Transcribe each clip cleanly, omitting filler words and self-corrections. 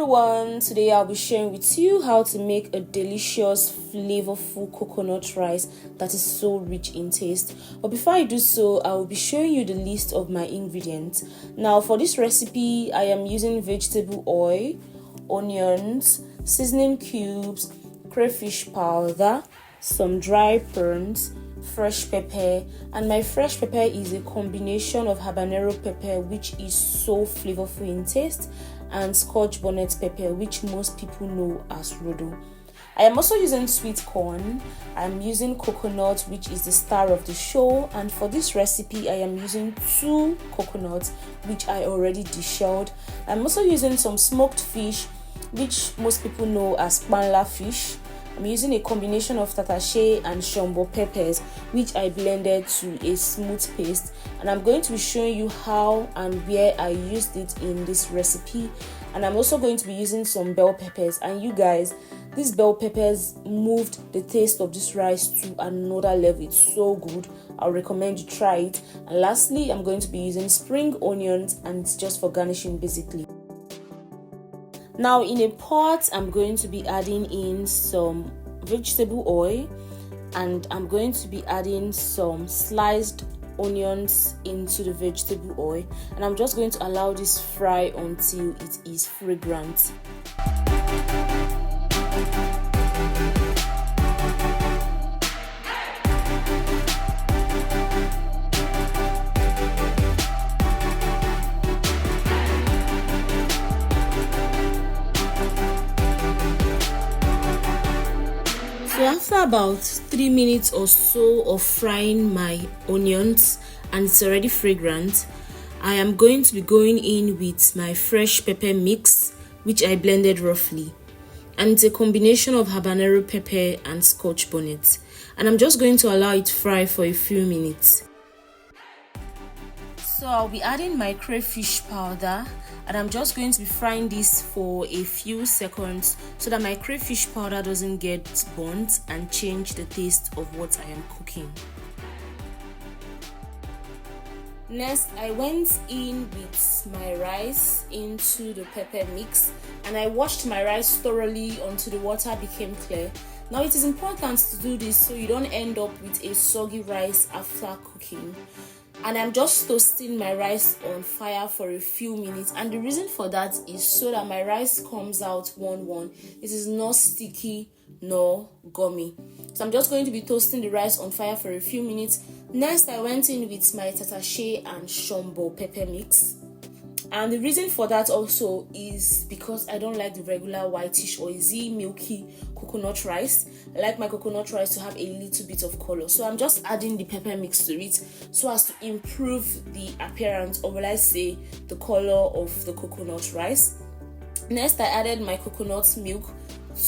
everyone, today I'll be sharing with you how to make a delicious flavorful coconut rice that is so rich in taste. But before I do so, I will be showing you the list of my ingredients. Now for this recipe, I am using vegetable oil, onions, seasoning cubes, crayfish powder, some dry prawns, fresh pepper, and my fresh pepper is a combination of habanero pepper, which is so flavorful in taste, and Scotch bonnet pepper, which most people know as Rodo. I am also using sweet corn. I'm using coconut, which is the star of the show, and for this recipe I am using 2 coconuts, which I already deshelled. I'm also using some smoked fish, which most people know as Panla fish. I'm using a combination of Tatashe and Shombo peppers, which I blended to a smooth paste, and I'm going to be showing you how and where I used it in this recipe. And I'm also going to be using some bell peppers, and you guys, these bell peppers moved the taste of this rice to another level. It's so good. I'll recommend you try it. And lastly, I'm going to be using spring onions, and it's just for garnishing basically. Now in a pot, I'm going to be adding in some vegetable oil, and I'm going to be adding some sliced onions into the vegetable oil, and I'm just going to allow this fry until it is fragrant. So after about 3 minutes or so of frying my onions and it's already fragrant, I am going to be going in with my fresh pepper mix, which I blended roughly. And it's a combination of habanero pepper and Scotch bonnet. And I'm just going to allow it to fry for a few minutes. So I'll be adding my crayfish powder, and I'm just going to be frying this for a few seconds so that my crayfish powder doesn't get burnt and change the taste of what I am cooking. Next, I went in with my rice into the pepper mix, and I washed my rice thoroughly until the water became clear. Now it is important to do this so you don't end up with a soggy rice after cooking. And I'm just toasting my rice on fire for a few minutes, and the reason for that is so that my rice comes out one. It is not sticky nor gummy. So I'm just going to be toasting the rice on fire for a few minutes. Next, I went in with my Tatashe and Shombo pepper mix, and the reason for that also is because I don't like the regular whitish or easy milky coconut rice. I like my coconut rice to have a little bit of color, so I'm just adding the pepper mix to it so as to improve the appearance, or will I say the color of the coconut rice. Next, I added my coconut milk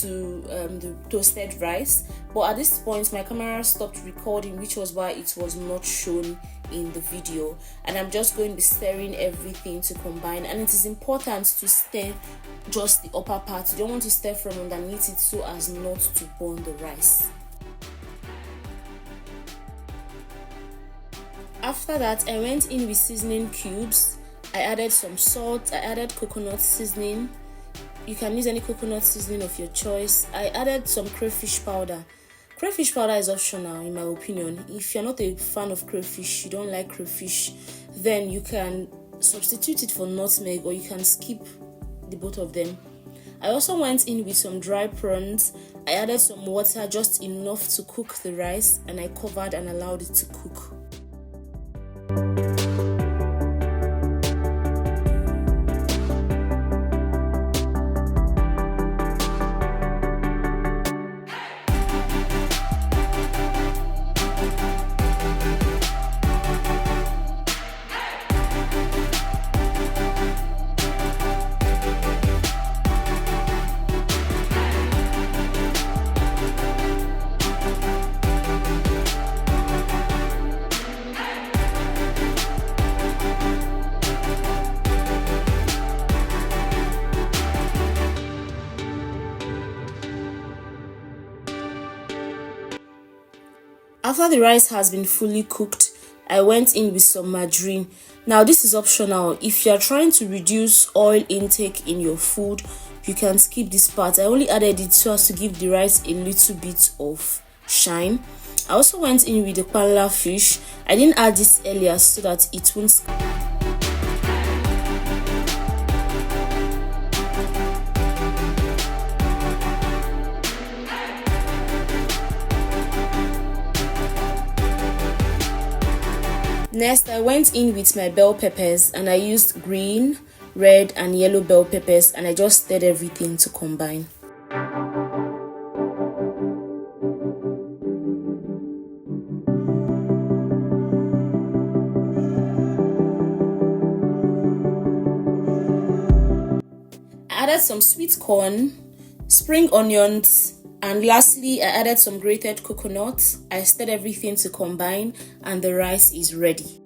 to the toasted rice, but at this point my camera stopped recording, which was why it was not shown in the video. And I'm just going to be stirring everything to combine, and it is important to stir just the upper part. You don't want to stir from underneath it so as not to burn the rice. After that, I went in with seasoning cubes. I added some salt, I added coconut seasoning. You can use any coconut seasoning of your choice. I added some crayfish powder. Crayfish powder is optional in my opinion. If you're not a fan of crayfish, you don't like crayfish, then you can substitute it for nutmeg, or you can skip the both of them. I also went in with some dry prawns. I added some water, just enough to cook the rice, and I covered and allowed it to cook. After the rice has been fully cooked, I went in with some margarine. Now this is optional. If you are trying to reduce oil intake in your food, you can skip this part. I only added it so as to give the rice a little bit of shine. I also went in with the Panla fish. I didn't add this earlier so that it won't. Next, I went in with my bell peppers and I used green, red and yellow bell peppers, and I just stirred everything to combine. I added some sweet corn, spring onions, and lastly I added some grated coconut. I stirred everything to combine and the rice is ready.